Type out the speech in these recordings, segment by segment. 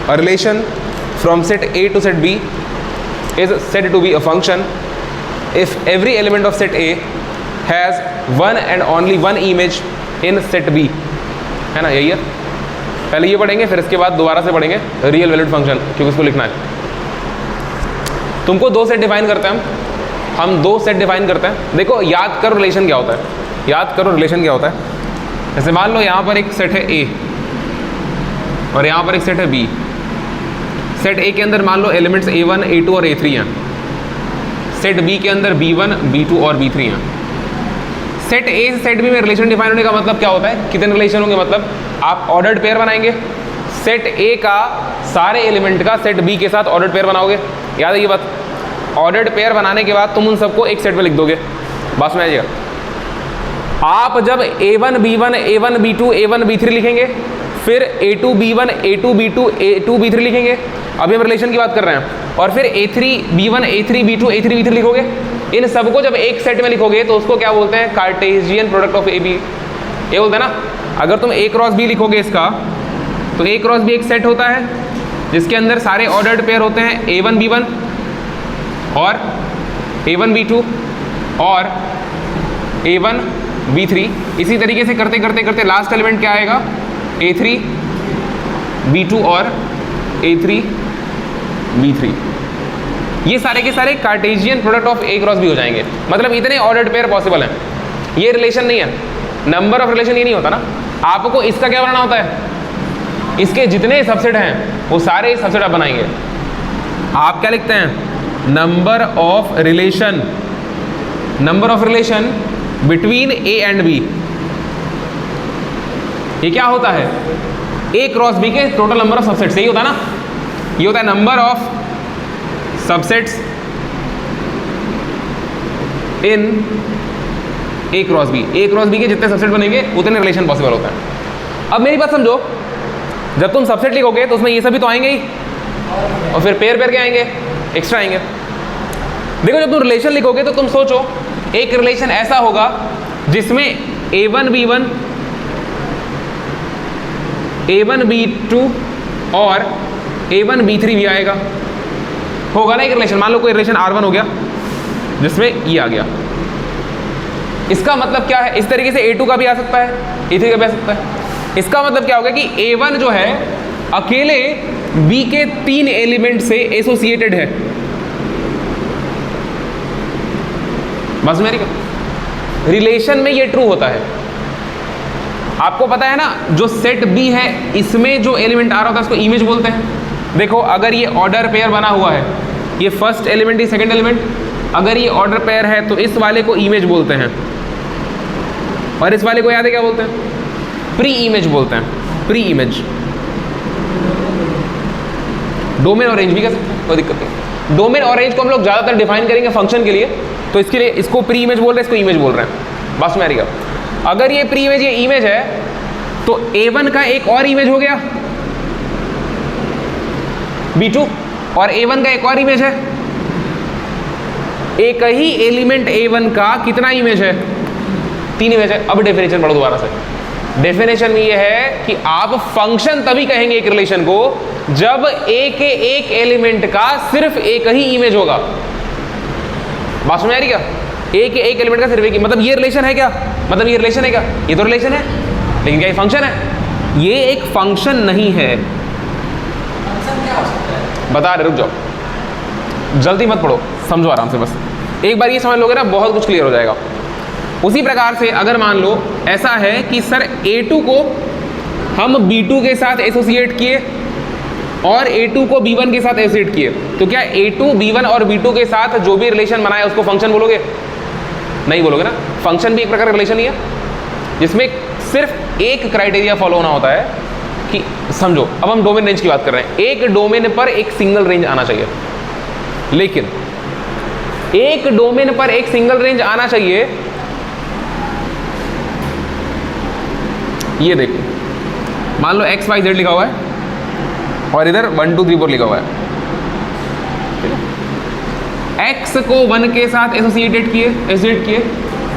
a relation from set A to set B is said to be a function if every element of set A has one and only one image in set B, है ना, यही है। पहले ये पढ़ेंगे, फिर इसके बाद दोबारा से पढ़ेंगे रियल वैल्यूड फंक्शन, क्योंकि उसको लिखना है। तुमको दो सेट डिफाइन करते हैं हम दो सेट डिफाइन करते हैं। देखो याद करो रिलेशन क्या होता है, याद करो रिलेशन क्या होता है। जैसे मान लो यहाँ पर एक सेट है A और यहाँ पर एक सेट है B। सेट A के अंदर मान लो एलिमेंट्स A1, A2 और A3 हैं। सेट B के अंदर B1, B2 और B3 हैं। सेट A से सेट B में रिलेशन डिफाइन होने का मतलब क्या होता है, कितने रिलेशन होंगे, मतलब आप ऑर्डर्ड पेयर बनाएंगे। सेट A का सारे एलिमेंट का सेट B के साथ ऑर्डर्ड पेयर बनाओगे, याद है ये बात। ऑर्डर्ड पेयर बनाने के बाद तुम उन सबको एक सेट में लिख दोगे, बस में आइएगा। आप जब A1 B1 A1 B2 A1 B3 लिखेंगे, फिर A2 B1 A2 B2 A2 B3 लिखेंगे, अभी हम रिलेशन की बात कर रहे हैं, और फिर A3 B1 A3 B2 A3 B3 लिखोगे। इन सबको जब एक सेट में लिखोगे तो उसको क्या बोलते हैं, Cartesian product of A B, ये बोलते हैं ना। अगर तुम A क्रॉस B लिखोगे इसका, तो A क्रॉस B एक सेट होता है जिसके अंदर सारे ऑर्डर्ड पेयर होते हैं A1 B1 और A1 B2 और A1 B3। इसी तरीके से करते करते करते लास्ट एलिमेंट क्या आएगा, A3 B2 और A3 B3। ये सारे के सारे Cartesian product of A cross B हो जाएंगे। मतलब इतने ऑर्डर्ड पेयर पॉसिबल हैं। ये रिलेशन नहीं है, नंबर ऑफ रिलेशन ये नहीं होता ना। आपको इसका क्या बनाना होता है, इसके जितने सबसेट हैं वो सारे सबसेट आप बनाएंगे। आप क्या लिखते हैं, number of relation, number of relation between A and B। ये क्या होता है, A क्रॉस B के टोटल नंबर ऑफ सबसेट्स, यही होता है ना। ये होता है number of subsets in A cross B। A cross B के जितने सबसेट बनेंगे उतने रिलेशन पॉसिबल होता है। अब मेरी बात समझो, जब तुम सबसेट लिखोगे तो उसमें ये सभी तो आएंगे ही, और फिर पेयर पेयर के आएंगे, एक्स्ट्रा आएंगे। देखो जब तुम रिलेशन लिखोगे तो तुम सोचो एक रिलेशन ऐसा होगा जिसमें A1 B1 A1 B2 और A1 B3 भी आएगा, होगा ना एक रिलेशन। मान लो कोई रिलेशन R1 हो गया जिसमें ये आ गया। इसका मतलब क्या है, इस तरीके से A2 का भी आ सकता है, A3 का भी आ सकता है। इसका मतलब क्या होगा कि A1 जो है अकेले B के 3 एलिमेंट से एसोसिएटेड है। बस मेरी रिलेशन में ये ट्रू होता है। आपको पता है ना, जो सेट B है इसमें जो एलिमेंट आ रहा होता है उसको इमेज बोलते हैं। देखो अगर ये ऑर्डर पेयर बना हुआ है, ये फर्स्ट एलिमेंट ये सेकंड एलिमेंट, अगर ये ऑर्डर पेयर है तो इस वाले को इमेज बोलते हैं, और इस वाले को याद है क्या बोलते हैं, प्री इमेज बोलते हैं, प्री इमेज। डोमेन और रेंज भी कर सकते हैं, कोई दिक्कत नहीं। डोमेन और रेंज को हम लोग ज़्यादातर डिफाइन करेंगे फंक्शन के लिए, तो इसके लिए इसको प्री इमेज बोल रहे हैं, इसको इमेज बोल रहे हैं। बस में आ रही है। अगर ये प्री इमेज ये इमेज है तो A1 का एक और इमेज हो गया B2, और A1 का एक और इमेज है। एक ही एलिमेंट A1 का कितना इमेज है, 3 इमेज है। अब डेफिनेशन पढ़ो दोबारा से। डेफिनेशन में ये है कि आप फंक्शन तभी कहेंगे एक रिलेशन को जब A के एक एलिमेंट का सिर्फ एक ही इमेज होगा। बात समझ आ रही क्या, A के एक एलिमेंट का सिर्फ एक, मतलब ये रिलेशन है क्या, मतलब ये रिलेशन है क्या, ये तो रिलेशन है, लेकिन क्या ये फंक्शन है, ये एक फंक्शन नहीं है। फंक्शन क्या हो सकता है, बता रहे, रुक जाओ, जल्दी मत पढ़ो, समझो आराम से। बस एक बार ये समझ लोगे ना बहुत कुछ क्लियर हो जाएगा। उसी प्रकार से अगर मान लो ऐसा है कि सर A2 को हम B2 के साथ एसोसिएट किए और A2 को B1 के साथ एसोसिएट किए, तो क्या A2 B1 और B2 के साथ जो भी रिलेशन बनाया उसको फंक्शन बोलोगे? नहीं बोलोगे ना। फंक्शन भी एक प्रकार का रिलेशन ही है जिसमें सिर्फ एक क्राइटेरिया फॉलो होना होता है कि समझो, अब हम डोमेन रेंज की बात कर रहे हैं। एक डोमेन पर एक सिंगल रेंज आना चाहिए, लेकिन एक डोमेन पर एक सिंगल रेंज आना चाहिए। ये देखो, मान लो एक्स वाई जेड लिखा हुआ है और इधर 1 2 3 4 लिखा हुआ है। एक्स को 1 के साथ एसोसिएट किए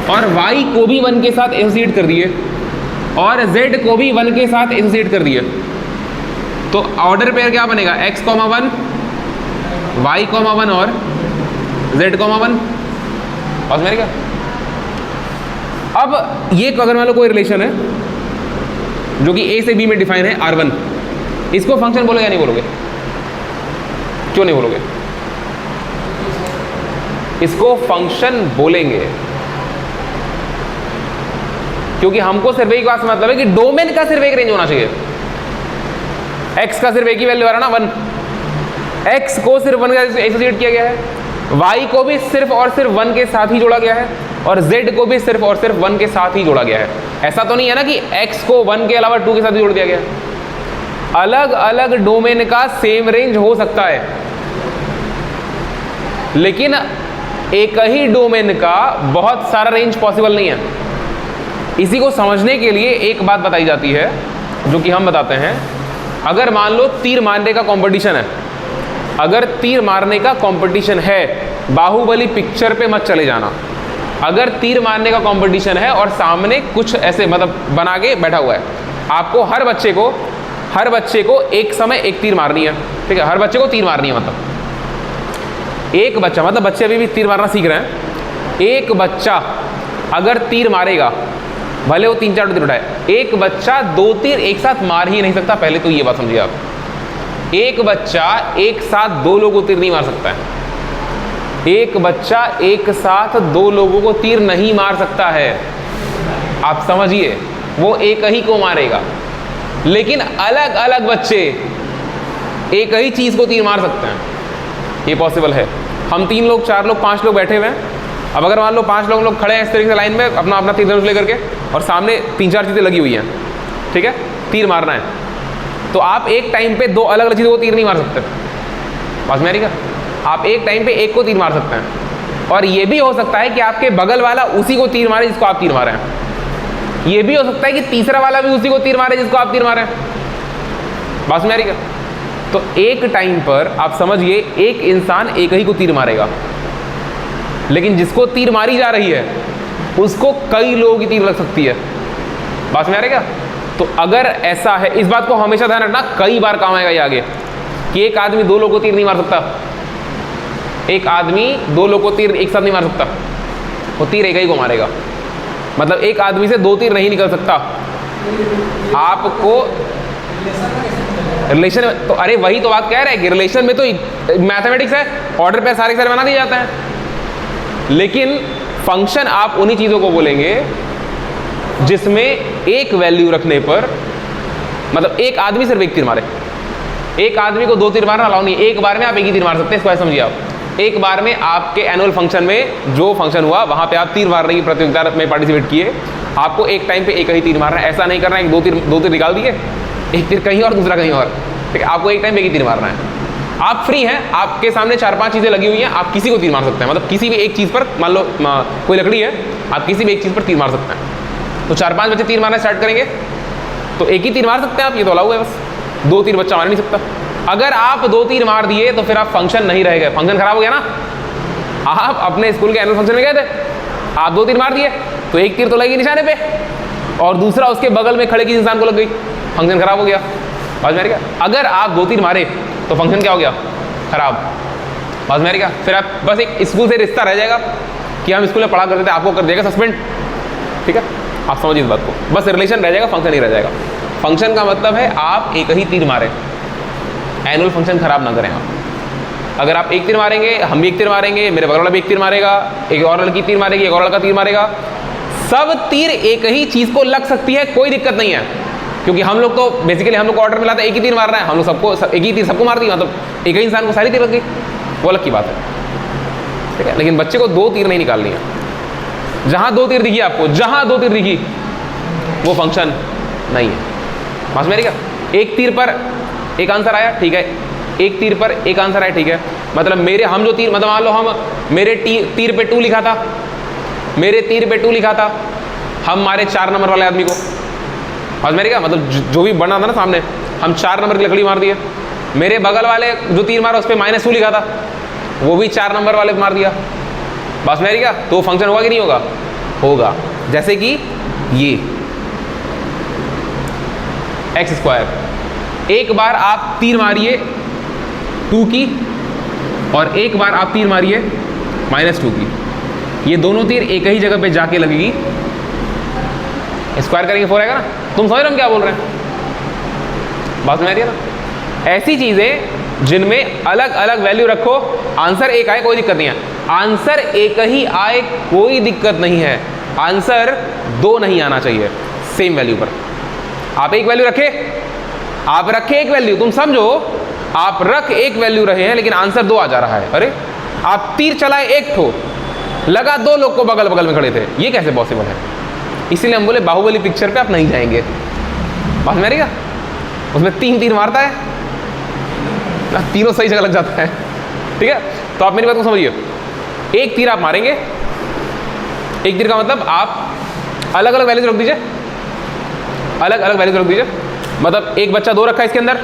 और वाई को भी 1 के साथ एसोसिएट कर दिए और जेड को भी 1 के साथ एसोसिएट कर दिए। तो ऑर्डर पेयर क्या बनेगा, x, 1, y, 1 और z, 1। और मेरे क्या, अब ये अगर मान लो कोई रिलेशन है जो कि a से b में डिफाइन है R1, इसको फंक्शन बोलोगे या नहीं बोलोगे? क्यों नहीं बोलोगे? इसको फंक्शन बोलेंगे क्योंकि हमको सिर्फ एक बात से मतलब है कि डोमेन का सिर्फ एक रेंज होना चाहिए। x का सिर्फ एक ही वैल्यू आ रहा ना 1, x को सिर्फ 1 के एसोसिएट किया गया है, y को भी सिर्फ और सिर्फ 1 के साथ ही जोड़ा गया है, और z को भी सिर्फ और सिर्फ 1 के साथ ही जोड़ा गया है। ऐसा तो नहीं है ना कि x को 1 के अलावा 2 के साथ भी जोड़ दिया गया है। अलग अलग डोमेन का सेम रेंज हो सकता है, लेकिन एक ही डोमेन का बहुत सारा रेंज पॉसिबल नहीं है। इसी को समझने के लिए एक बात बताई जाती है जो कि हम बताते हैं। अगर मान लो तीर मारने का कंपटीशन है, अगर तीर मारने का कंपटीशन है, बाहुबली पिक्चर पे मत चले जाना। अगर तीर मारने का कंपटीशन है और सामने कुछ ऐसे मतलब बना के बैठा हुआ है, आपको हर बच्चे को एक समय एक तीर मारनी है, ठीक है? हर बच्चे को तीर मारनी है, मतलब एक बच्चा, मतलब बच्चे अभी भी तीर मारना सीख रहे हैं। एक बच्चा अगर तीर मारेगा, भले वो 3-4 तीर उठाए, एक बच्चा 2 तीर एक साथ मार ही नहीं सकता। पहले तो ये बात समझिए आप, एक बच्चा एक साथ 2 लोगों को तीर नहीं मार सकता है। एक बच्चा एक साथ 2 लोगों को तीर नहीं मार सकता है, आप समझिए। वो एक ही को मारेगा, लेकिन अलग अलग बच्चे एक ही चीज को तीर मार सकते हैं, ये पॉसिबल है। हम 3 लोग, 4 लोग, 5 लोग बैठे हुए हैं। अब अगर मान लो 5 लोग खड़े हैं इस तरीके से लाइन में, अपना अपना तीर धनुष लेकर के, और सामने 3-4 चीजें लगी हुई हैं, ठीक है? तीर मारना है, तो आप एक टाइम पे 2 अलग अलग चीजों को तीर नहीं मार सकते। बात में आ रही क्या? आप एक टाइम पे एक को तीर मार सकते हैं, और ये भी हो सकता है कि आपके बगल वाला उसी को तीर मारे जिसको आप तीर मारे हैं। ये भी हो सकता है कि तीसरा वाला भी उसी को तीर मारे जिसको आप तीर मारे हैं। बात में आ रही क्या? तो एक टाइम पर आप समझिए, एक इंसान एक ही को तीर मारेगा, लेकिन जिसको तीर मारी जा रही है उसको कई लोगों की तीर लग सकती है। बात में आ रही क्या? तो अगर ऐसा है, इस बात को हमेशा ध्यान रखना, कई बार काम आएगा ये आगे, कि एक आदमी 2 लोगों को तीर नहीं मार सकता। एक आदमी 2 लोगों को तीर एक साथ नहीं मार सकता, वो तीर एक ही को मारेगा। मतलब एक आदमी से 2 तीर नहीं निकल सकता। आपको रिलेशन में तो, अरे वही तो बात कह रहे हैं कि रिलेशन में तो मैथमेटिक्स है, ऑर्डर पे सारे बना दिए जाते हैं, लेकिन फंक्शन आप उन्हीं चीजों को बोलेंगे जिसमें एक वैल्यू रखने पर, मतलब एक आदमी सिर्फ एक तीर मारे। एक आदमी को 2 तीर मारना अलाउ नहीं, एक बार में आप एक ही तीर मार सकते हैं। इसको ऐसे समझिए आप, एक बार में आपके एनुअल फंक्शन में जो फंक्शन हुआ वहां पे आप तीर मारने की प्रतियोगिता में पार्टिसिपेट किए, आपको एक टाइम पे एक ही तीर मारना है। ऐसा नहीं करना है कि 2 तीर निकाल दिए, एक तीर कहीं और दूसरा कहीं और, ठीक है? आपको एक टाइम पे एक ही तीर मारना है। आप फ्री हैं, आपके सामने 4-5 चीजें लगी हुई हैं, आप किसी को तीर मार सकते हैं। मतलब किसी भी एक चीज पर, मान लो कोई लकड़ी है, आप किसी भी एक चीज पर तीर मार सकते हैं। तो 4-5 बच्चे तीर मारना स्टार्ट करेंगे तो एक ही तीर मार सकते हैं आप, ये तो अलाउ है। बस 2 तीर बच्चा मार नहीं सकता। अगर आप 2 तीर मार दिए तो फिर आप फंक्शन नहीं रहेगा, फंक्शन खराब हो गया ना। आप अपने स्कूल के एनुअल फंक्शन में गए थे, आप 2 तीर मार दिए तो एक तीर तो लगी निशाने पे, और दूसरा उसके बगल में खड़े किसी इंसान को लग गई, फंक्शन खराब हो गया। बात में आ रही क्या? अगर आप 2 तीर मारे तो फंक्शन क्या हो गया? खराब। बात में आ रही क्या? फिर आप बस एक स्कूल से रिश्ता रह जाएगा कि हम स्कूल में पढ़ा करते थे, आपको कर देगा सस्पेंड, ठीक है? आप समझिए इस बात को, बस रिलेशन रह जाएगा, फंक्शन नहीं रह जाएगा। फंक्शन का मतलब है आप एक ही तीर मारें, एनुअल फंक्शन खराब ना करें आप। अगर आप एक तीर मारेंगे, हम भी एक तीर मारेंगे, मेरे बगल वाला भी एक तीर मारेगा, एक और लड़की तीर मारेगी, एक और लड़का तीर मारेगा, सब तीर एक ही चीज को लग सकती है, कोई दिक्कत नहीं है। क्योंकि हम लोग तो बेसिकली हम लोग को ऑर्डर मिला था एक ही तीर मारना है, हम लोग सबको एक ही तीर सबको मार दी, मतलब एक ही इंसान को सारी तीर लग गई, वो अलग की बात है, ठीक है? लेकिन बच्चे को 2 तीर नहीं निकालनी है। जहां 2 तीर दिखी आपको, जहां 2 तीर दिखी वो फंक्शन नहीं है। समझ में आ रही क्या? एक तीर पर एक आंसर आया, ठीक है? एक तीर पर एक आंसर आया, ठीक है? मतलब मेरे हम जो तीर, मतलब मान लो हम मेरे तीर पे 2 लिखा था, मेरे तीर पे 2 लिखा था, हम मारे 4 नंबर वाले आदमी को। समझ में आ रही क्या? मतलब जो भी बना था ना सामने, हम 4 नंबर की लकड़ी मार दिए। मेरे बगल वाले जो तीर मारा उस पर -2 लिखा था, वो भी 4 नंबर वाले मार दिया। बस में आ रही क्या? तो फंक्शन होगा कि नहीं होगा? होगा। जैसे कि ये x² एक बार आप तीर मारिए 2 की और एक बार आप तीर मारिए -2 की, ये दोनों तीर एक ही जगह पे जाके लगेगी, स्क्वायर करेंगे 4 आएगा ना। तुम समझ रहे हो हम क्या बोल रहे हैं, बात में आ रही है ना। ऐसी चीजें जिनमें अलग अलग वैल्यू रखो, आंसर एक आए कोई दिक्कत नहीं है, आंसर एक ही आए कोई दिक्कत नहीं है, आंसर 2 नहीं आना चाहिए सेम वैल्यू पर। आप एक वैल्यू रखे, आप रखे एक वैल्यू, तुम समझो आप रख एक वैल्यू रहे हैं लेकिन आंसर 2 आ जा रहा है। अरे आप तीर चलाए एक ठो, लगा 2 लोग को बगल बगल में खड़े थे, ये कैसे पॉसिबल है? इसीलिए हम बोले बाहुबली पिक्चर पे आप नहीं जाएंगे, बात में आ रही है? उसमें 3 तीर मारता है, तीनों सही जगह लग जाता है, ठीक है। तो आप मेरी बात को समझिए, एक तीर आप मारेंगे, एक तीर का मतलब आप अलग अलग वैल्यूज रख दीजिए, अलग अलग वैल्यूज रख दीजिए। मतलब एक बच्चा 2 रखा इसके अंदर,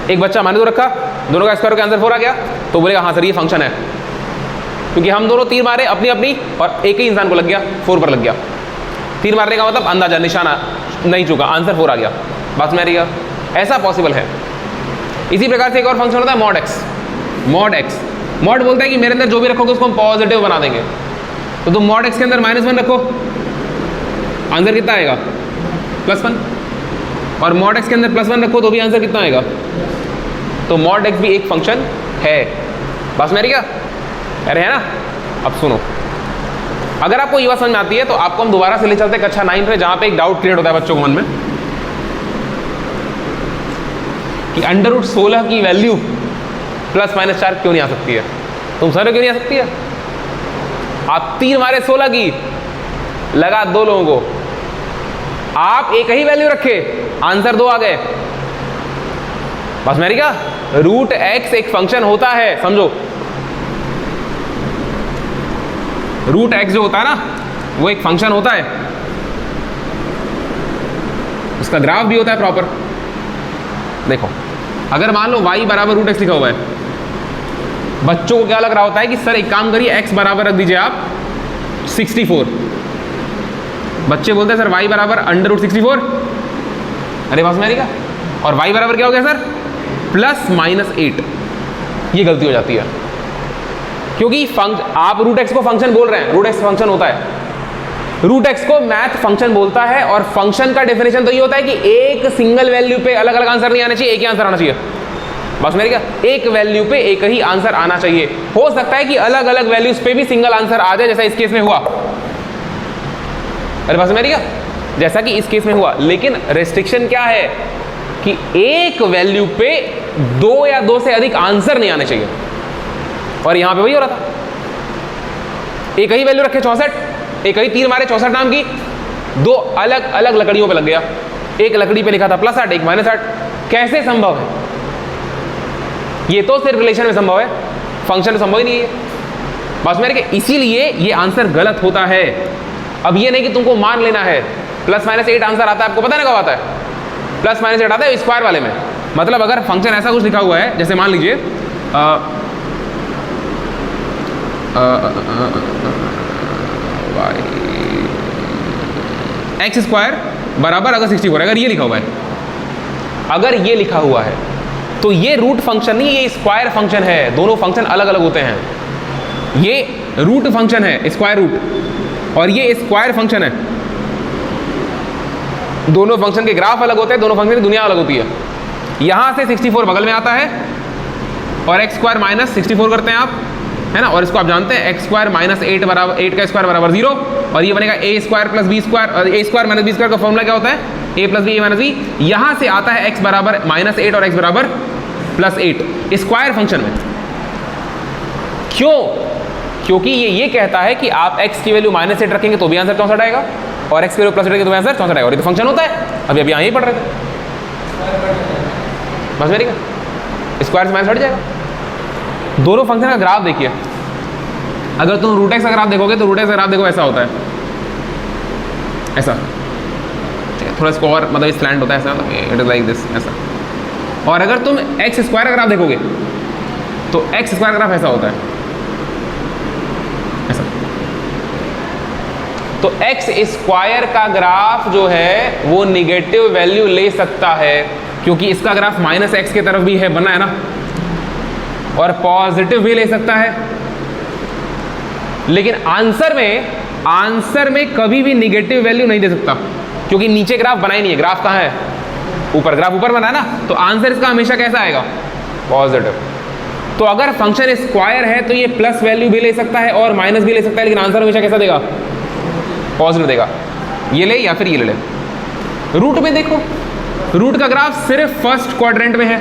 एक बच्चा -2 रखा, दोनों का स्क्वायर के आंसर 4 आ गया, तो बोलेगा हाँ सर ये फंक्शन है, क्योंकि हम दोनों तीर मारे अपनी अपनी और एक ही इंसान को लग गया, 4 पर लग गया। तीर मारने का मतलब अंदाजा, निशाना नहीं चुका, आंसर 4 आ गया, बात में आ रही है? ऐसा पॉसिबल है। इसी प्रकार से एक और फंक्शन होता है mod x। mod x, mod बोलता है कि मेरे अंदर जो भी रखोगे उसको हम पॉजिटिव बना देंगे, तो तुम mod x के अंदर -1 रखो, आंसर कितना आएगा? +1, और mod x के अंदर +1 रखो तो भी आंसर कितना आएगा? तो mod x भी एक फंक्शन है, बस मेरी क्या अरे है ना। अब सुनो, अगर आपको ये बात समझ में आती है तो आपको हम दोबारा से ले चलते हैं कक्षा 9 पे, जहां पे एक डाउट क्रिएट होता है बच्चों के मन में कि √16 की वैल्यू +-4 क्यों नहीं आ सकती है? तुम समझ रहे क्यों नहीं आ सकती है? आप तीर मारे 16 की, लगा 2 लोगों को, आप एक ही वैल्यू रखे, आंसर 2 आ गए, बस मेरी क्या। √x एक फंक्शन होता है, समझो √x जो होता है ना वो एक फंक्शन होता है, उसका ग्राफ भी होता है प्रॉपर। देखो अगर मान लो y बराबर √x लिखा हुआ है, बच्चों को क्या लग रहा होता है कि सर एक काम करिए x बराबर रख दीजिए आप 64, बच्चे बोलते हैं सर y बराबर √64, अरे बस मेरी का, और y बराबर क्या हो गया सर? +-8। ये गलती हो जाती है, क्योंकि आप √x को फंक्शन बोल रहे हैं, √x फंक्शन होता है, √x को मैथ फंक्शन बोलता है, और फंक्शन का डेफिनेशन तो ये होता है कि एक सिंगल वैल्यू पे अलग अलग आंसर नहीं आने चाहिए, एक ही आंसर आना चाहिए, बस मेरी क्या। एक वैल्यू पे एक ही आंसर आना चाहिए, हो सकता है कि अलग अलग वैल्यूज पे भी सिंगल आंसर आ जाए, जैसा इस केस में हुआ, अरे बस मेरी क्या, जैसा कि इस केस में हुआ, लेकिन रेस्ट्रिक्शन क्या है कि एक वैल्यू पे 2 या 2 से अधिक आंसर नहीं आने चाहिए, और यहां पे वही हो रहा था, एक ही वैल्यू रखे 64, एक ही तीर मारे 64 नाम की, 2 अलग अलग लकड़ियों पे लग गया, एक लकड़ी पे लिखा था +8, एक -8, कैसे संभव है? ये तो सिर्फ रिलेशन में संभव है, फंक्शन में संभव ही नहीं है, बस मेरे के, इसीलिए ये आंसर गलत होता है। अब ये नहीं कि तुमको मान लेना है, +-8 आंसर आता है, आपको पता है ना कब आता है? +-8 आता है स्क्वायर वाले में, मतलब अगर फंक्शन ऐसा कुछ लिखा हुआ है, जैसे मान लीजिए x² बराबर अगर 64, अगर ये लिखा हुआ है, अगर ये लिखा हुआ है तो ये रूट फंक्शन नहीं, ये स्क्वायर फंक्शन है, दोनों फंक्शन अलग अलग होते हैं। ये रूट फंक्शन है, स्क्वायर रूट, और ये स्क्वायर फंक्शन है, दोनों फंक्शन के ग्राफ अलग होते हैं, दोनों फंक्शन की दुनिया अलग होती है। यहां से 64 बगल में आता है और x² -64 करते हैं आप, है ना, और इसको आप जानते हैं x² -8 बराबर 8 का स्क्वायर बराबर 0, और ये बनेगा a² + b² और a² - b² का फॉर्मूला क्या होता है? a + b a - b। यहां से आता है x बराबर -8 और x बराबर +8 स्क्वायर फंक्शन में। क्यों? क्योंकि ये कहता है कि आप x की वैल्यू -8 रखेंगे तो भी आंसर 64 आएगा, और x की वैल्यू +8 रखेंगे तो भी आंसर 64 आएगा, और ये तो फंक्शन होता है। अभी अभी यहीं पढ़ रहे थे, बस मेरी का स्क्वायर से माइनस हट जाएगा। दोनों फंक्शन का ग्राफ देखिए, अगर तुम √x का ग्राफ देखोगे तो √x का ग्राफ देखो ऐसा होता है, ऐसा, थोड़ा इसको और मतलब स्लैंट होता है ऐसा, इट इज लाइक दिस, ऐसा। और अगर तुम x² का ग्राफ देखोगे तो x² का ग्राफ ऐसा होता है, ऐसा। तो x² का ग्राफ जो है वो निगेटिव वैल्यू ले सकता है। क्योंकि इसका ग्राफ माइनस एक्स की तरफ भी है बना है ना, और पॉजिटिव भी ले सकता है। लेकिन आंसर में कभी भी निगेटिव वैल्यू नहीं दे सकता, क्योंकि नीचे ग्राफ बना ही नहीं है। ग्राफ कहाँ है? ऊपर। ग्राफ ऊपर बना है ना, तो आंसर इसका हमेशा कैसा आएगा? पॉजिटिव। तो अगर फंक्शन स्क्वायर है तो ये प्लस वैल्यू भी ले सकता है और माइनस भी ले सकता है, लेकिन आंसर हमेशा कैसा देगा? पॉजिटिव देगा। ये ले या फिर ये ले। रूट में देखो, रूट का ग्राफ सिर्फ फर्स्ट क्वाड्रेंट में है।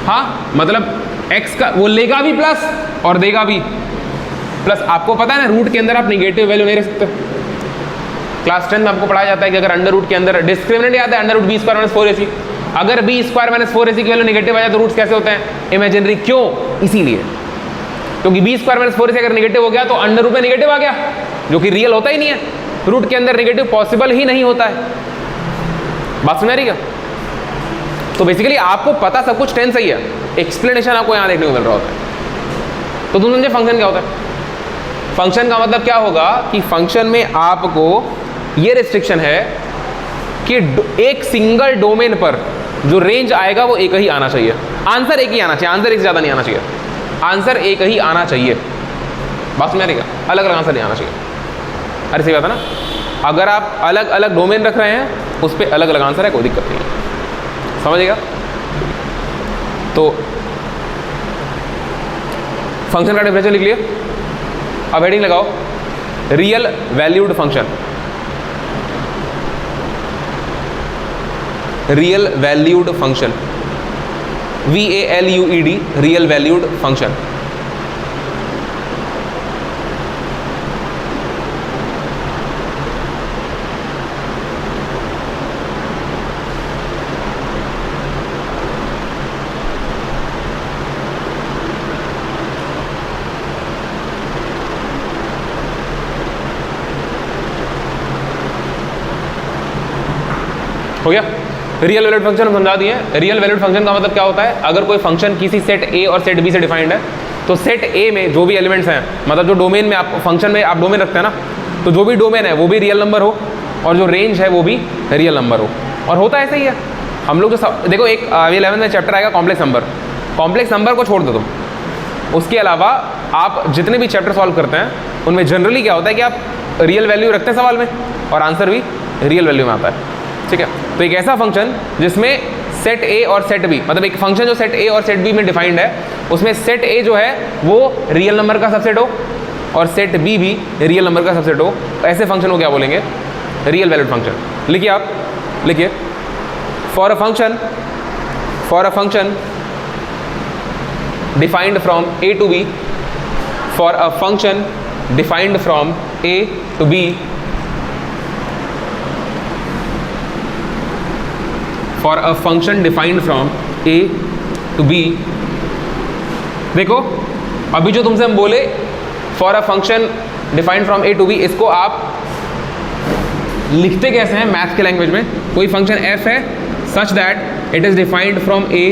हाँ, मतलब x का वो लेगा भी प्लस और देगा भी प्लस। आपको पता है ना, रूट के अंदर आप निगेटिव वैल्यू नहीं रख सकते। क्लास 10 में आपको पढ़ाया जाता है कि अगर अंडर रूट के अंदर डिस्क्रिमिनेंट याद है, under root B square minus 4ac, अगर बी स्क्वायर माइनस 4ac की वैल्यू निगेटिव आ जाए तो रूट्स कैसे होते हैं? इमेजिनरी। क्यों? इसीलिए क्योंकि बी स्क्वायर माइनस 4ac अगर निगेटिव हो गया तो अंडर रूट में निगेटिव आ गया, जो कि रियल होता ही नहीं है। रूट के अंदर निगेटिव पॉसिबल ही नहीं होता है। बात समझ रही है? तो बेसिकली आपको पता सब कुछ 10 सही है, एक्सप्लेनेशन आपको यहाँ देखने को मिल रहा होता है। तो तुम समझे फंक्शन क्या होता है? फंक्शन का मतलब क्या होगा कि फंक्शन में आपको ये रिस्ट्रिक्शन है कि एक सिंगल डोमेन पर जो रेंज आएगा वो एक ही आना चाहिए। आंसर एक ही आना चाहिए, आंसर एक से ज़्यादा नहीं आना चाहिए। आंसर एक ही आना चाहिए। बात समझ रही है? अलग अलग आंसर नहीं आना चाहिए। अरे सही बात है ना? अगर आप अलग अलग डोमेन रख रहे हैं उस पर अलग अलग आंसर है, कोई दिक्कत नहीं है। समझिएगा? तो फंक्शन का डेफिनेशन लिख लिए। अब हेडिंग लगाओ, real valued function. Real valued function, VALUED, real valued function. हो गया? रियल वैल्यूड फंक्शन हम समझा दिए। रियल वैल्यूड फंक्शन का मतलब क्या होता है? अगर कोई फंक्शन किसी सेट ए और सेट बी से डिफाइंड है, तो सेट ए में जो भी एलिमेंट्स हैं, मतलब जो डोमेन में आप फंक्शन में आप डोमेन रखते हैं ना, तो जो भी डोमेन है वो भी रियल नंबर हो और जो रेंज है वो भी रियल नंबर हो। और होता ऐसा ही है। हम लोग जो देखो, एक 11 में चैप्टर आएगा कॉम्प्लेक्स नंबर। कॉम्प्लेक्स नंबर को छोड़ दो तुम, उसके अलावा आप जितने भी चैप्टर सॉल्व करते हैं उनमें जनरली क्या होता है कि आप रियल वैल्यू रखते हैं सवाल में और आंसर भी रियल वैल्यू में आता है। ठीक है? तो एक ऐसा फंक्शन जिसमें सेट ए और सेट बी, मतलब एक फंक्शन जो सेट ए और सेट बी में डिफाइंड है, उसमें सेट ए जो है वो रियल नंबर का सबसेट हो और सेट बी भी रियल नंबर का सबसेट हो, ऐसे फंक्शन को क्या बोलेंगे? Real valued function. लिखिए आप, लिखिए, for a function defined from A to B, for a function defined from A to B, for a function defined from A to B. देखो, अभी जो तुमसे हम बोले for a function defined from A to B, इसको आप लिखते कैसे हैं मैथ के लैंग्वेज में? कोई फंक्शन f है such that it is defined from a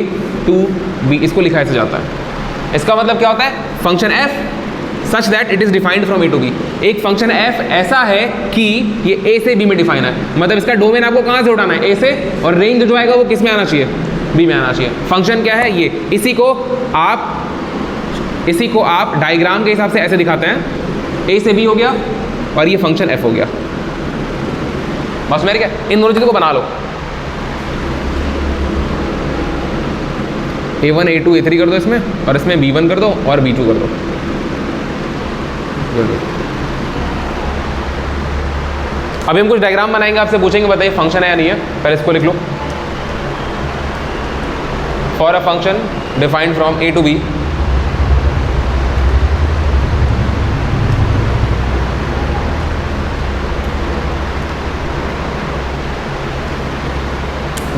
to b, इसको लिखा ऐसे जाता है। इसका मतलब क्या होता है? Function f such that it is defined from a to b। एक फंक्शन f ऐसा है कि ये a से b में डिफाइन है, मतलब इसका डोमेन आपको कहाँ से उठाना है? a से, और रेंज जो आएगा वो किस में आना चाहिए? b में आना चाहिए। फंक्शन क्या है? ये। इसी को आप डायग्राम के हिसाब से ऐसे दिखाते हैं, a से b हो गया और ये फंक्शन f हो गया। बस मेरे क्या, इन दोनों चीज़ों को बना लो। A1 A2 A3 कर दो इसमें, और इसमें B1 कर दो और B2 कर दो। अभी हम कुछ डायग्राम बनाएंगे, आपसे पूछेंगे बताइए फंक्शन है या नहीं है। पहले इसको लिख लो, for a function defined from A to B,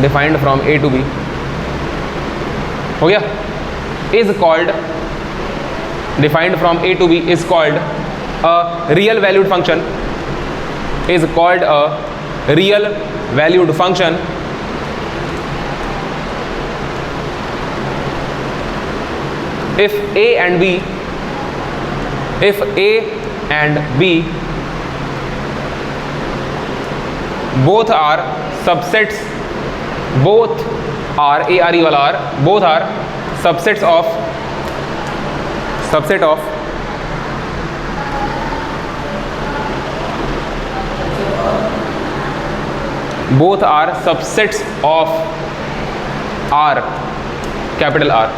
defined from A to B हो गया, is called, defined from A to B is called a real valued function, is called a real valued function if A and B both are subsets both are, A R E वाला are, both are subset of both are subsets of R, capital R.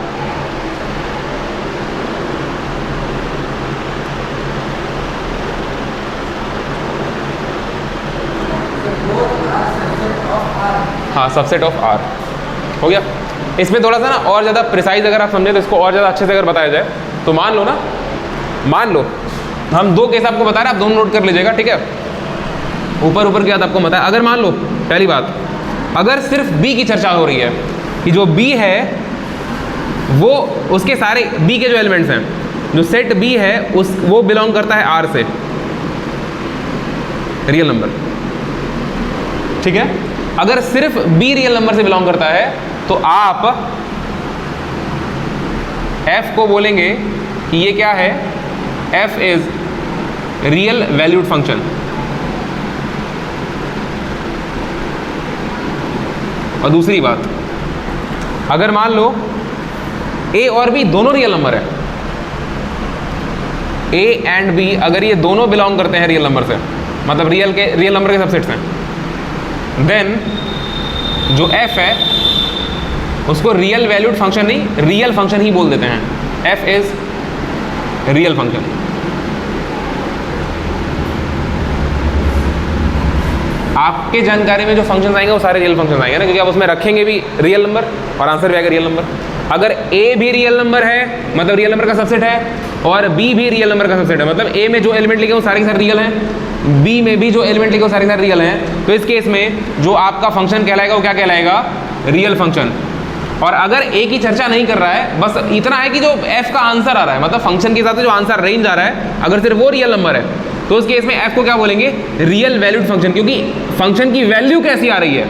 हाँ, subset of R हो गया। इसमें थोड़ा सा ना और ज़्यादा प्रिसाइज अगर आप समझे तो इसको और ज़्यादा अच्छे से अगर बताया जाए तो मान लो हम दो केस आपको बता रहे हैं, आप दोनों नोट कर लीजिएगा, ठीक है। ऊपर की बात आपको बताया, अगर मान लो पहली बात, अगर सिर्फ B की चर्चा हो रही है कि जो B है वो उसके सारे B के जो एलिमेंट्स हैं, जो सेट B है वो बिलोंग करता है R से, रियल नंबर, ठीक है। अगर सिर्फ B रियल नंबर से बिलोंग करता है तो आप F को बोलेंगे कि ये क्या है, F is real valued function. और दूसरी बात, अगर मान लो A और B दोनों रियल नंबर है, A एंड B अगर ये दोनों बिलोंग करते हैं रियल नंबर से, मतलब रियल नंबर के सबसेट्स हैं, देन जो F है उसको रियल वैल्यूड फंक्शन नहीं, रियल फंक्शन ही बोल देते हैं। F is real function. आपके जानकारी में जो फंक्शन आएंगे वो सारे रियल फंक्शन आएंगे ना, क्योंकि आप उसमें रखेंगे भी रियल नंबर और आंसर भी आएगा रियल नंबर। अगर A भी रियल नंबर है मतलब रियल नंबर का सबसेट है, और B भी रियल नंबर का सबसेट है, मतलब A में जो एलिमेंट लिखे वो सारे के सारे रियल हैं, B में भी जो एलिमेंट लिखे वो सारे के सारे रियल हैं, तो इस केस में जो आपका फंक्शन कहलाएगा वो क्या कहलाएगा, रियल फंक्शन। और अगर A की चर्चा नहीं कर रहा है, बस इतना है कि जो F का आंसर आ रहा है, मतलब फंक्शन के साथ जो आंसर रेंज आ रहा है, अगर सिर्फ वो रियल नंबर है तो उस केस में F को क्या बोलेंगे, रियल वैल्यूड फंक्शन, क्योंकि फंक्शन की वैल्यू कैसी आ रही है,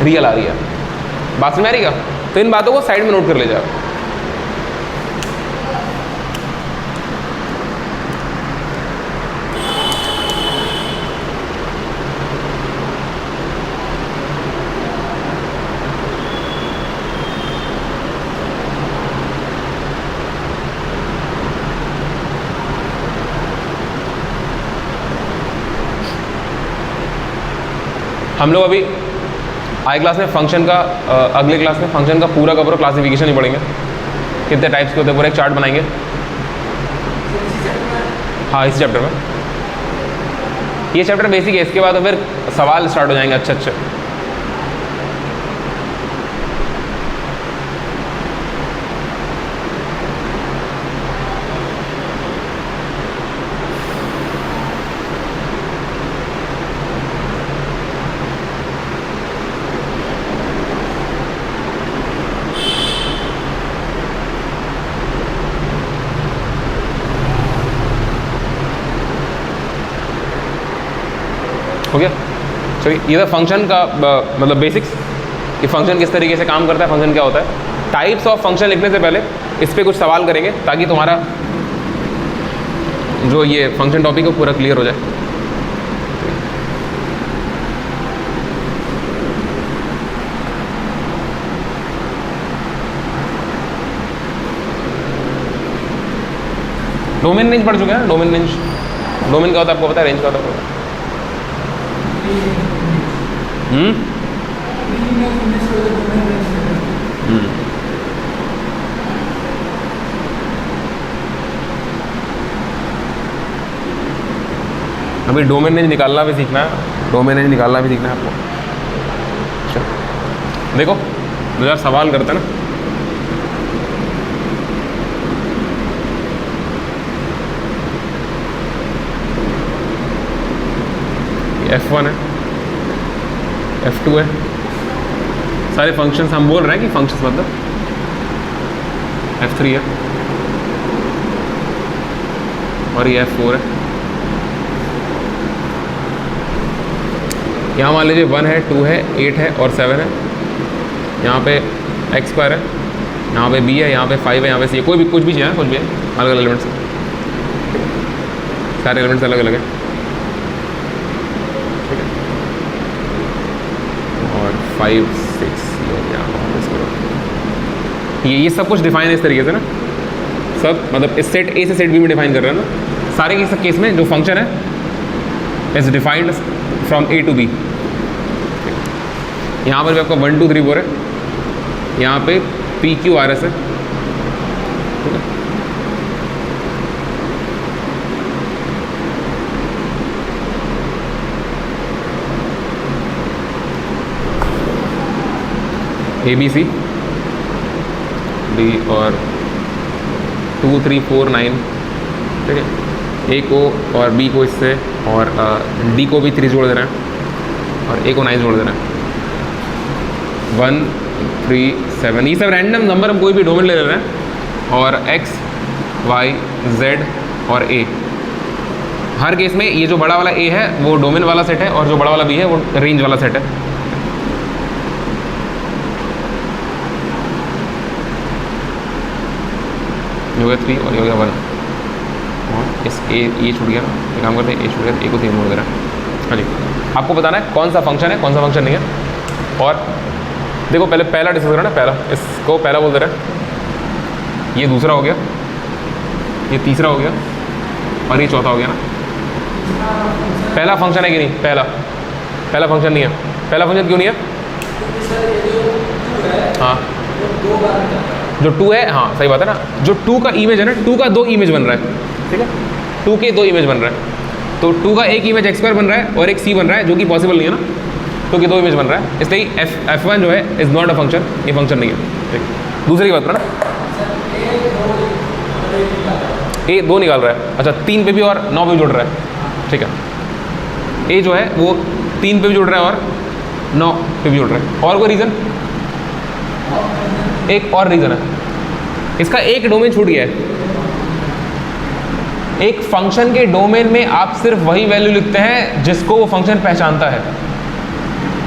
रियल आ रही है। बात समझ आ रही है? तो इन बातों को साइड में नोट कर ले जाओ। हम लोग अभी आई क्लास में फंक्शन का अगले क्लास में फंक्शन का पूरा क्लासिफिकेशन ही पढ़ेंगे, कितने टाइप्स के होते हैं, पूरा एक चार्ट बनाएंगे। हाँ, इसी चैप्टर में। ये चैप्टर बेसिक है, इसके बाद फिर सवाल स्टार्ट हो जाएंगे अच्छे अच्छे। हो गया? चलिए, ये था फंक्शन का मतलब बेसिक्स, कि फंक्शन किस तरीके से काम करता है, फंक्शन क्या होता है। टाइप्स ऑफ फंक्शन लिखने से पहले इस पर कुछ सवाल करेंगे ताकि तुम्हारा जो ये फंक्शन टॉपिक है पूरा क्लियर हो जाए। डोमेन रेंज पढ़ चुके हैं? डोमेन रेंज, डोमेन क्या होता है आपको पता है, रेंज क्या होता है आपको? अभी डोमेन रेंज निकालना भी सीखना है, डोमेन रेंज निकालना भी सीखना है आपको। अच्छा देखो, दो चार सवाल करते हैं ना। F1 है, F2 है, सारे फंक्शंस हम बोल रहे हैं कि फंक्शंस मतलब F3 है, और ये F4 है। यहाँ मान लीजिए 1 है, 2 है, 8 है और 7 है। यहाँ पे x² है, यहाँ पे b है, यहाँ पे 5 है, यहाँ पे c है। कोई भी कुछ भी चाहिए, कुछ भी है, अलग अलग एलिमेंट्स, सारे एलिमेंट्स अलग अलग है। और 5, 6 ये सब कुछ डिफाइन है इस तरीके से ना, सब मतलब इस सेट ए से सेट बी में डिफाइन कर रहे हैं ना सारे के सब केस में जो फंक्शन है is defined from A to B. यहाँ पर भी आपका 1 2 3 4 है, यहाँ पे पी क्यू आर एस है, ठीक है। ए बी सी डी और 2 3 4 9, ठीक है। ए को और बी को इससे और डी को भी 3 जोड़ देना है और ए को 9 जोड़ देना है। 1 3 7 ये सब रैंडम नंबर हम कोई भी डोमेन ले रहे हैं और x y z और a। हर केस में ये जो बड़ा वाला a है वो डोमेन वाला सेट है और जो बड़ा वाला b है वो रेंज वाला सेट है। ये हो गया 3 और ये हो गया 1 और इस ये छूट गया, ये काम करते हैं ए छूट गया, ए को 3 मोड़ दे रहा है। हाँ जी, आपको बताना है कौन सा फंक्शन है कौन सा फंक्शन नहीं है। और देखो पहले पहला डिस्कस करो ना, पहला इसको पहला बोल दे रहा है, ये दूसरा हो गया, ये तीसरा हो गया और ये चौथा हो गया ना। पहला फंक्शन है कि नहीं? पहला फंक्शन नहीं है। पहला फंक्शन क्यों नहीं है? हाँ जो 2 है, हाँ सही बात है ना, जो 2 का इमेज है ना, 2 का 2 इमेज बन रहा है, ठीक है। 2 के 2 इमेज बन रहा है, तो 2 का एक इमेज x² बन रहा है और एक c बन रहा है, जो कि पॉसिबल नहीं है ना, 2 के 2 इमेज बन रहा है, इसलिए f1 जो है इज नॉट अ फंक्शन, ये फंक्शन नहीं है, ठीक। दूसरी बात करो ना, ए 2 निकाल रहा है, अच्छा 3 पे भी और 9 पे भी जुड़ रहा है, ठीक है। ए जो है वो 3 पे भी जुड़ रहा है और 9 पे भी जुड़ रहा है। और कोई रीज़न? एक और रीज़न है, इसका एक डोमेन छूट गया है। एक फंक्शन के डोमेन में आप सिर्फ वही वैल्यू लिखते हैं जिसको वो फंक्शन पहचानता है।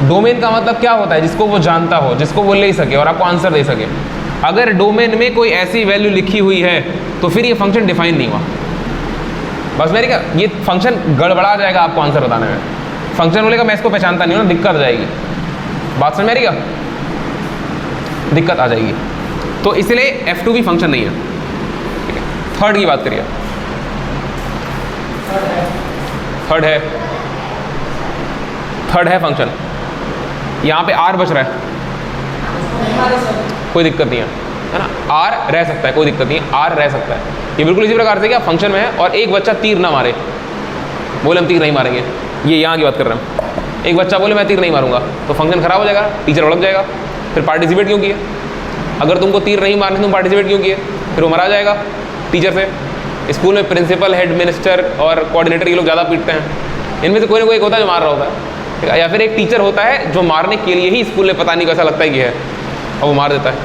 डोमेन का मतलब क्या होता है? जिसको वो जानता हो, जिसको वो ले सके और आपको आंसर दे सके। अगर डोमेन में कोई ऐसी वैल्यू लिखी हुई है तो फिर ये फंक्शन डिफाइन नहीं हुआ। बस मेरी क्या, ये फंक्शन गड़बड़ा जाएगा आपको आंसर बताने में। फंक्शन बोलेगा मैं इसको पहचानता नहीं हूँ ना, दिक्कत आ जाएगी। बात समझ में आ रही क्या? दिक्कत आ जाएगी। तो इसलिए F2 भी फंक्शन नहीं है, ठीक है। थर्ड की बात करिए, थर्ड है फंक्शन। यहाँ पे R बच रहा है, कोई दिक्कत नहीं है ना, R रह सकता है, कोई दिक्कत नहीं है, R रह सकता है। ये बिल्कुल इसी प्रकार से क्या फंक्शन में है और एक बच्चा तीर ना मारे, बोले हम तीर नहीं मारेंगे, ये यहाँ की बात कर रहे हैं। एक बच्चा बोले मैं तीर नहीं मारूंगा तो फंक्शन खराब हो जाएगा, टीचर भड़क जाएगा, फिर पार्टिसिपेट क्यों किए? अगर तुमको तीर नहीं मारने तुम पार्टिसिपेट क्यों किए? फिर वो मरा जाएगा टीचर से। स्कूल में प्रिंसिपल, हेड मिनिस्टर और कोऑर्डिनेटर ये लोग ज़्यादा पीटते हैं। इनमें से कोई ना कोई एक होता है जो मार रहा होता है, ठीक है? या फिर एक टीचर होता है जो मारने के लिए ही स्कूल में पता नहीं कैसा लगता है कि है, और वो मार देता है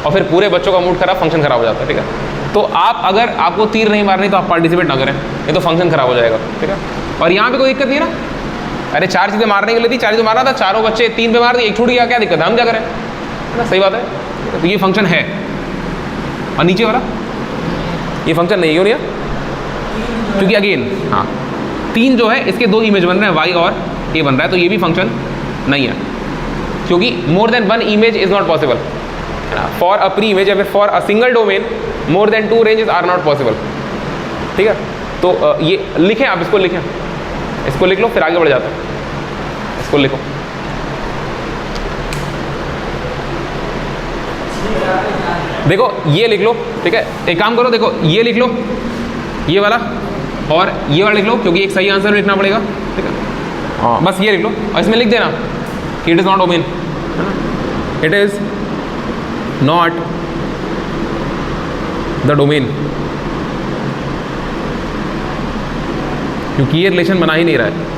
और फिर पूरे बच्चों का मूड खराब, फंक्शन खराब हो जाता है, ठीक है। तो आप अगर आपको तीर नहीं मारनी तो आप पार्टिसिपेट ना करें, ये तो फंक्शन खराब हो जाएगा, ठीक है। और यहाँ पे कोई दिक्कत नहीं है ना, अरे 4 चीज़ें मारने के लिए थी, 4 चीज़ें मारना था, चारों बच्चे 3 पे मार दिए, एक छूट गया, क्या दिक्कत है? हम क्या करें, है ना, सही बात है। तो ये फंक्शन है। और नीचे वाला ये फंक्शन नहीं, क्यों नहीं है? क्योंकि अगेन हाँ 3 जो है इसके 2 इमेज बन रहे हैं, y और a बन रहा है, तो ये भी फंक्शन नहीं है, क्योंकि more than 1 image is not possible, है ना। फॉर अ प्री इमेज या फिर for a single domain more than 2 ranges are not possible, ठीक है। तो ये लिखें, आप इसको लिखें, इसको लिख लो, फिर आगे बढ़ जाते हैं। इसको लिखो, देखो ये लिख लो, ठीक है। एक काम करो, देखो ये लिख लो, ये वाला और ये वाला लिख लो, क्योंकि एक सही आंसर लिखना पड़ेगा, ठीक है। हाँ बस ये लिख लो और इसमें लिख देना कि इट इज़ नॉट डोमेन, है ना, it is not the domain, क्योंकि ये रिलेशन बना ही नहीं रहा है।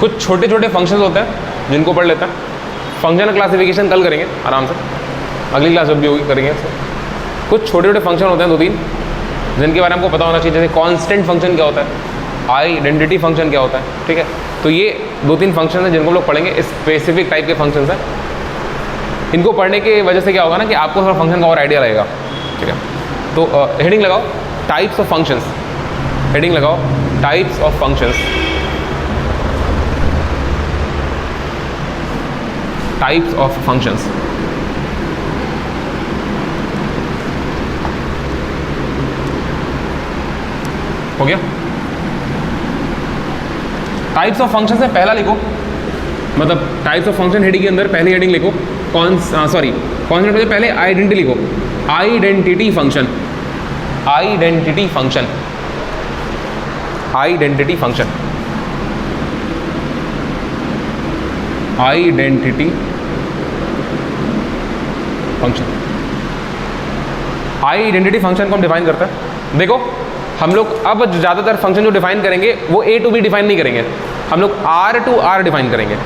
कुछ छोटे छोटे फंक्शंस होते हैं जिनको पढ़ लेता है। फंक्शन क्लासिफिकेशन कल करेंगे आराम से, अगली क्लास जब भी होगी करेंगे इसको। कुछ छोटे छोटे फंक्शन होते हैं 2-3 जिनके बारे में हमको पता होना चाहिए, जैसे कांस्टेंट फंक्शन क्या होता है, आइडेंटिटी फंक्शन क्या होता है, ठीक है। तो ये 2-3 फंक्शन हैं जिनको हम लोग पढ़ेंगे, स्पेसिफिक टाइप के फंक्शंस हैं। इनको पढ़ने की वजह से क्या होगा ना कि आपको थोड़ा फंक्शन का और आइडिया रहेगा, ठीक है। तो हेडिंग लगाओ टाइप्स ऑफ फंक्शंस, हेडिंग लगाओ types of functions, types of functions. हो गया। टाइप्स ऑफ फंक्शन से पहला लिखो, मतलब टाइप्स ऑफ फंक्शन हेडिंग के अंदर पहली हेडिंग लिखो कॉन्स्टेंट से पहले आइडेंटिटी लिखो, identity function, identity function, identity function, identity function. Identity function को हम डिफाइन करते हैं। देखो हम लोग अब ज़्यादातर फंक्शन जो डिफाइन करेंगे वो A to B डिफाइन नहीं करेंगे, हम लोग R to R डिफाइन करेंगे,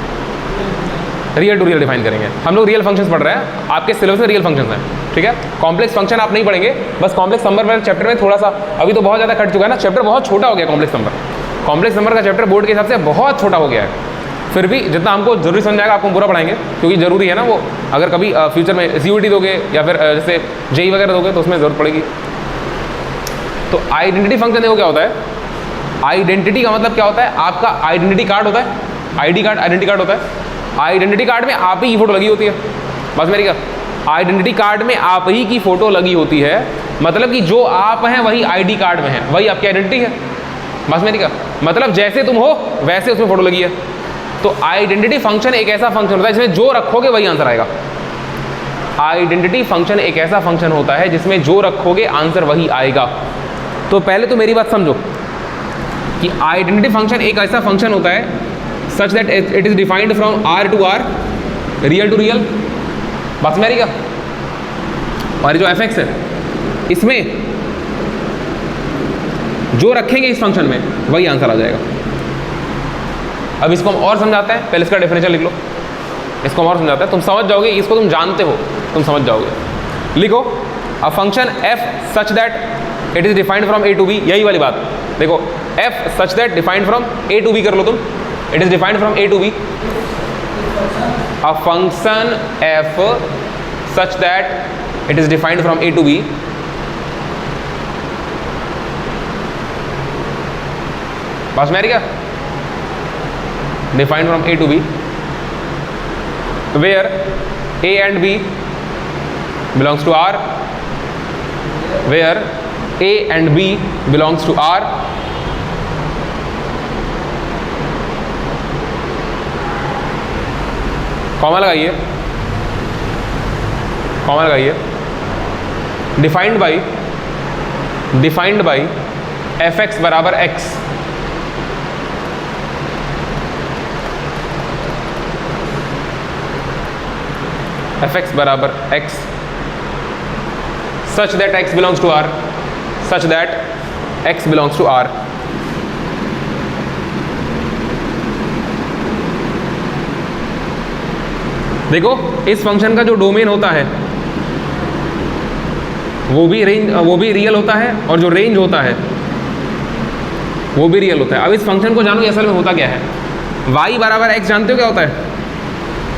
रियल टू रियल डिफाइन करेंगे। हम लोग रियल फंक्शंस पढ़ रहे हैं, आपके सिलेबस में रियल फंक्शंस हैं, ठीक है। कॉम्प्लेक्स फंक्शन आप नहीं पढ़ेंगे, बस कॉम्प्लेक्स नंबर वाले चैप्टर में थोड़ा सा, अभी तो बहुत ज़्यादा कट चुका है ना, चैप्टर बहुत छोटा हो गया कॉम्प्लेक्स नंबर। कॉम्प्लेक्स नंबर का चैप्टर बोर्ड के हिसाब से बहुत छोटा हो गया है, फिर भी जितना हमको जरूरी समझ आएगा आपको पूरा पढ़ाएंगे, क्योंकि ज़रूरी है ना वो, अगर कभी फ्यूचर में CUET दोगे या फिर जैसे JEE वगैरह दोगे तो उसमें ज़रूरत पड़ेगी। तो आइडेंटिटी फंक्शन देखो क्या होता है। आइडेंटिटी का मतलब क्या होता है, आपका आइडेंटिटी कार्ड होता है, ID कार्ड आइडेंटिटी कार्ड होता है। आइडेंटिटी कार्ड में आप ही की फ़ोटो लगी होती है, बस मेरी का आइडेंटिटी कार्ड में आप ही की फ़ोटो लगी होती है, मतलब कि जो आप हैं वही ID कार्ड में है, वही आपकी आइडेंटिटी है, बस मेरी का मतलब जैसे तुम हो वैसे उसमें फ़ोटो लगी है। तो आइडेंटिटी फंक्शन एक ऐसा फंक्शन होता है जिसमें जो रखोगे वही आंसर आएगा। आइडेंटिटी फंक्शन एक ऐसा फंक्शन होता है जिसमें जो रखोगे आंसर वही आएगा। तो पहले तो मेरी बात समझो कि आइडेंटिटी फंक्शन एक ऐसा फंक्शन होता है such that it is defined from R to R, real to real, बात मेरी क्या। और जो fx है इसमें जो रखेंगे इस फंक्शन में वही आंसर आ जाएगा। अब इसको हम और समझाते हैं, पहले इसका डेफिनेशन लिख लो, इसको हम और समझाते हैं, तुम समझ जाओगे, इसको तुम जानते हो, तुम समझ जाओगे। लिखो अ function f such that it is defined from A to B, यही वाली बात देखो, f such that defined from A to B कर लो तुम, it is defined from A to B। A function f such that it is defined from A to B पास में आ रही क्या, defined from A to B where A and B belongs to R, where A and B belongs to R, comma लगाइए, comma लगाइए, defined by fx बराबर x, fx बराबर x such that x belongs to R, such that x belongs to R। देखो इस function का जो domain होता है वो भी रियल होता है, और जो रेंज होता है वो भी रियल होता है। अब इस फंक्शन को जानो कि असल में होता क्या है। y बराबर x जानते हो क्या होता है,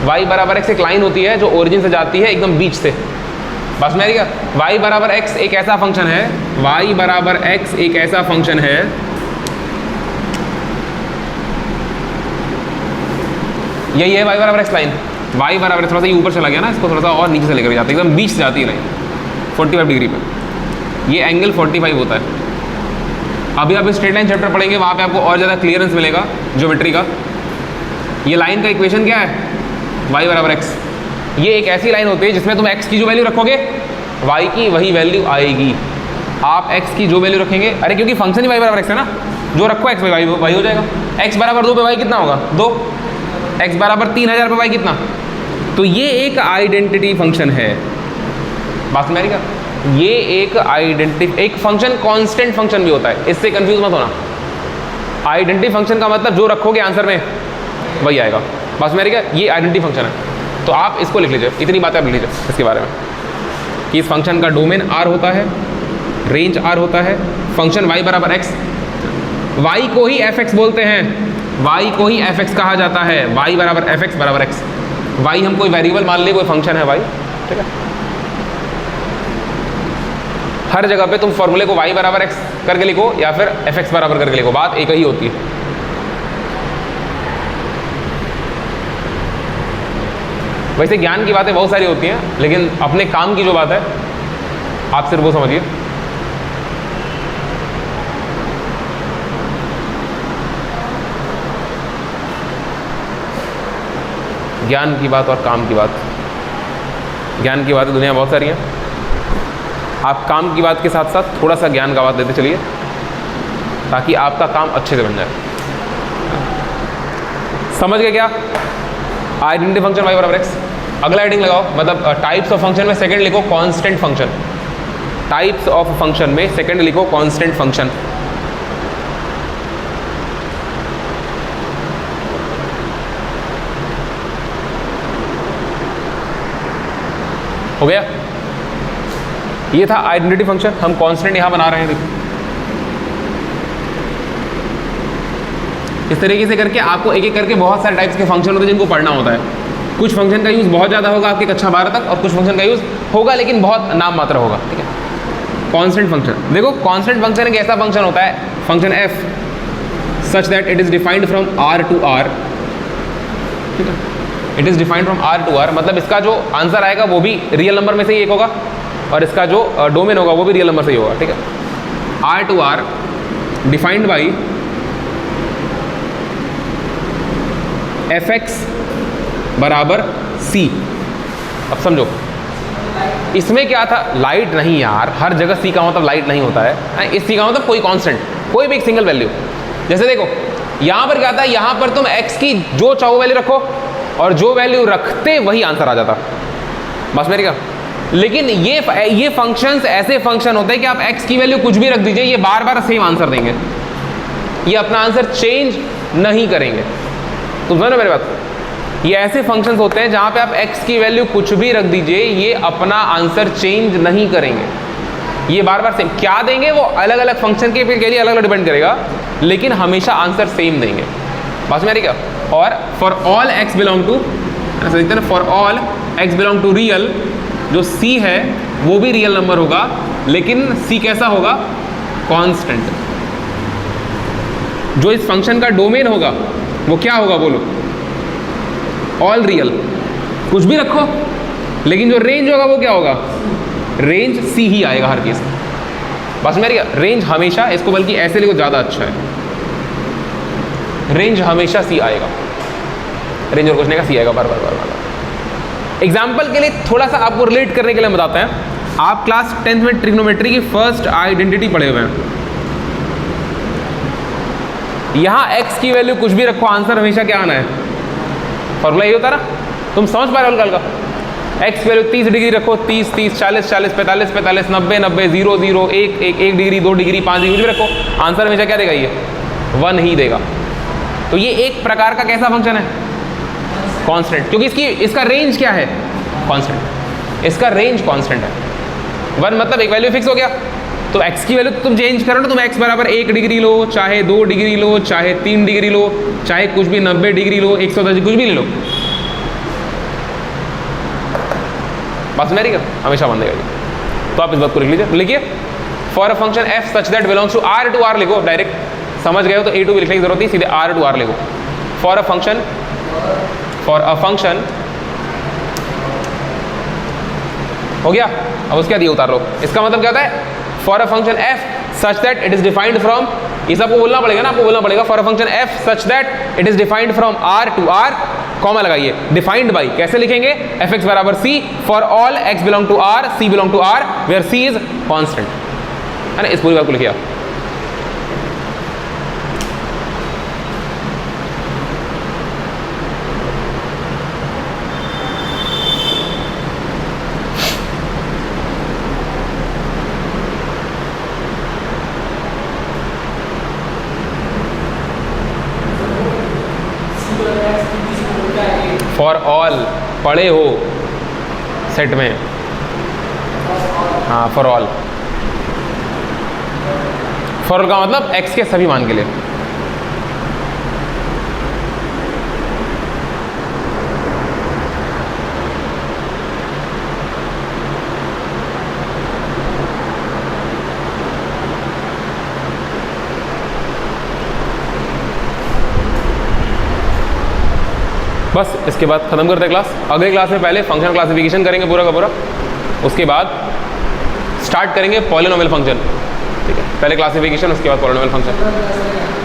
y बराबर x एक लाइन होती है जो ओरिजिन से जाती है एकदम बीच से, बस में क्या। y बराबर x एक ऐसा फंक्शन है, y बराबर x एक ऐसा फंक्शन है यही है y बराबर x लाइन। y बराबर थोड़ा सा ये ऊपर चला गया ना, इसको थोड़ा सा और नीचे से लेकर जाते हैं, एकदम बीच से जाती है लाइन 45 डिग्री पे, ये एंगल 45 होता है। अभी आप स्ट्रेट लाइन चैप्टर पढ़ेंगे, वहाँ पे आपको और ज़्यादा क्लियरेंस मिलेगा ज्योमेट्री का। ये लाइन का इक्वेशन क्या है, y बराबर x। ये एक ऐसी लाइन होती है जिसमें तुम x की जो वैल्यू रखोगे y की वही वैल्यू आएगी। आप x की जो वैल्यू रखेंगे, अरे क्योंकि फंक्शन ही y बराबर x है ना, जो रखो x y हो जाएगा। x बराबर 2 पे y कितना होगा 2, x बराबर 3000 पे y कितना। तो ये एक आइडेंटिटी फंक्शन है, बात मेरी का। ये एक एक फंक्शन कांस्टेंट फंक्शन भी होता है, इससे कंफ्यूज मत होना। आइडेंटिटी फंक्शन का मतलब जो रखोगे आंसर में वही आएगा। बस मेरे क्या ये आइडेंटिटी फंक्शन है, तो आप इसको लिख लीजिए, इतनी बातें आप लिख लीजिए इसके बारे में कि इस फंक्शन का डोमेन R होता है, रेंज R होता है, फंक्शन y बराबर x, y को ही fx बोलते हैं, y को ही fx कहा जाता है, y बराबर fx बराबर x, y हम कोई वेरिएबल मान ले, कोई फंक्शन है y, ठीक है। हर जगह पे तुम फॉर्मूले को y बराबर x करके लिखो या फिर fx बराबर करके लिखो, बात एक ही होती है। वैसे ज्ञान की बातें बहुत सारी होती हैं, लेकिन अपने काम की जो बात है आप सिर्फ वो समझिए। ज्ञान की बात और काम की बात, ज्ञान की बातें दुनिया में बहुत सारी हैं, आप काम की बात के साथ साथ थोड़ा सा ज्ञान का बात देते चलिए ताकि आपका काम अच्छे से बन जाए। समझ गए क्या? आइडेंटिटी फंक्शन y बराबर x। अगला हेडिंग लगाओ, मतलब टाइप्स ऑफ फंक्शन में सेकंड लिखो constant function. Types of function में सेकंड लिखो कांस्टेंट फंक्शन। हो गया? ये था आइडेंटिटी फंक्शन, हम कांस्टेंट यहां बना रहे हैं। देखो इस तरीके से करके आपको एक एक करके बहुत सारे टाइप्स के फंक्शन होते हैं जिनको पढ़ना होता है। कुछ फंक्शन का यूज़ बहुत ज़्यादा होगा आपके कक्षा 12 तक, और कुछ फंक्शन का यूज़ होगा लेकिन बहुत नाम मात्र होगा, ठीक है। कांस्टेंट फंक्शन, देखो कांस्टेंट फंक्शन एक ऐसा फंक्शन होता है, function f such that it is defined from r to r, ठीक है। It is defined from r to r, मतलब इसका जो आंसर आएगा वो भी रियल नंबर में से ही एक होगा, और इसका जो डोमेन होगा वो भी रियल नंबर से ही होगा, ठीक है। r to r defined by fx बराबर c। अब समझो इसमें क्या था, लाइट नहीं यार, हर जगह c का मतलब लाइट नहीं होता है, इस c का मतलब कोई कांस्टेंट, कोई भी एक सिंगल वैल्यू। जैसे देखो यहां पर क्या था, यहां पर तुम x की जो चाहो वैल्यू रखो और जो वैल्यू रखते वही आंसर आ जाता, बस मेरी क्या। लेकिन ये फंक्शंस ऐसे फंक्शन होते हैं कि आप x की वैल्यू कुछ भी रख दीजिए, ये बार बार सेम आंसर देंगे, ये अपना आंसर चेंज नहीं करेंगे। तुम समझो मेरी बात, ये ऐसे फंक्शंस होते हैं जहां पे आप x की वैल्यू कुछ भी रख दीजिए, ये अपना आंसर चेंज नहीं करेंगे, ये बार बार सेम। क्या देंगे वो अलग अलग फंक्शन के लिए अलग अलग डिपेंड करेगा, लेकिन हमेशा आंसर सेम देंगे, बस मेरी क्या। और for all x belong to, ऐसा देखते हैं, for all x belong to real, जो c है वो भी रियल नंबर होगा, लेकिन c कैसा होगा, कांस्टेंट। जो इस फंक्शन का डोमेन होगा वो क्या होगा बोलो, ऑल रियल, कुछ भी रखो, लेकिन जो रेंज होगा वो क्या होगा, रेंज सी ही आएगा हर केस में, बस मेरी रेंज हमेशा, इसको बल्कि ऐसे लिखो ज़्यादा अच्छा है, रेंज हमेशा सी आएगा, रेंज और कुछ नहीं का सी आएगा बार बार बार बार। एग्जाम्पल के लिए थोड़ा सा आपको रिलेट करने के लिए बताते हैं, आप क्लास 10th में ट्रिग्नोमेट्री की फर्स्ट आइडेंटिटी पढ़े हुए हैं। यहाँ x की वैल्यू कुछ भी रखो, आंसर हमेशा क्या आना है, फॉर्मूला यही होता है ना, तुम समझ पा रहे हो हल्का हल्का। x की वैल्यू 30 डिग्री रखो, 30 30 40 40 45 45 90 90 0 0 1 1 1 डिग्री 2 डिग्री 5 डिग्री कुछ भी रखो, आंसर हमेशा क्या देगा, ये 1 ही देगा। तो ये एक प्रकार का कैसा फंक्शन है, कांस्टेंट, क्योंकि इसका रेंज क्या है, कांस्टेंट, इसका रेंज कांस्टेंट है। 1 मतलब एक वैल्यू फिक्स हो गया, तो x की वैल्यू तुम चेंज करो ना, तुम x बराबर 1 डिग्री लो, चाहे 2 डिग्री लो, चाहे 3 डिग्री लो, चाहे कुछ भी 90 डिग्री लो, 110 कुछ भी ले लो, बस मेरी क्या हमेशा बन देगा। तो आप इस बात को लिख लीजिए, लिखिए for a function f such that belongs to r to r लिखो, डायरेक्ट समझ गए हो तो a to b लिखने की जरूरत नहीं, सीधे r to r लिखो। फॉर अ फंक्शन हो गया, अब उसके बाद ये उतार लो, इसका मतलब क्या होता है, for a function f such that it is defined from, ये सबको बोलना पड़ेगा ना, आपको बोलना पड़ेगा, for a function f such that it is defined from r to r, comma लगाइए, डिफाइंड बाई, कैसे लिखेंगे, fx बराबर c for all x belong to r, c belong to r, where c is constant, है ना। इस पूरी बात को लिखिए आप। फॉर ऑल पढ़े हो सेट में, हाँ फॉर ऑल। फॉर ऑल का मतलब x के सभी मान के लिए। बस इसके बाद ख़त्म करते हैं क्लास। अगले क्लास में पहले फंक्शन क्लासिफिकेशन करेंगे पूरा का पूरा, उसके बाद स्टार्ट करेंगे पॉलिनोमियल फंक्शन। ठीक है, पहले क्लासिफिकेशन, उसके बाद पॉलिनोमियल फंक्शन।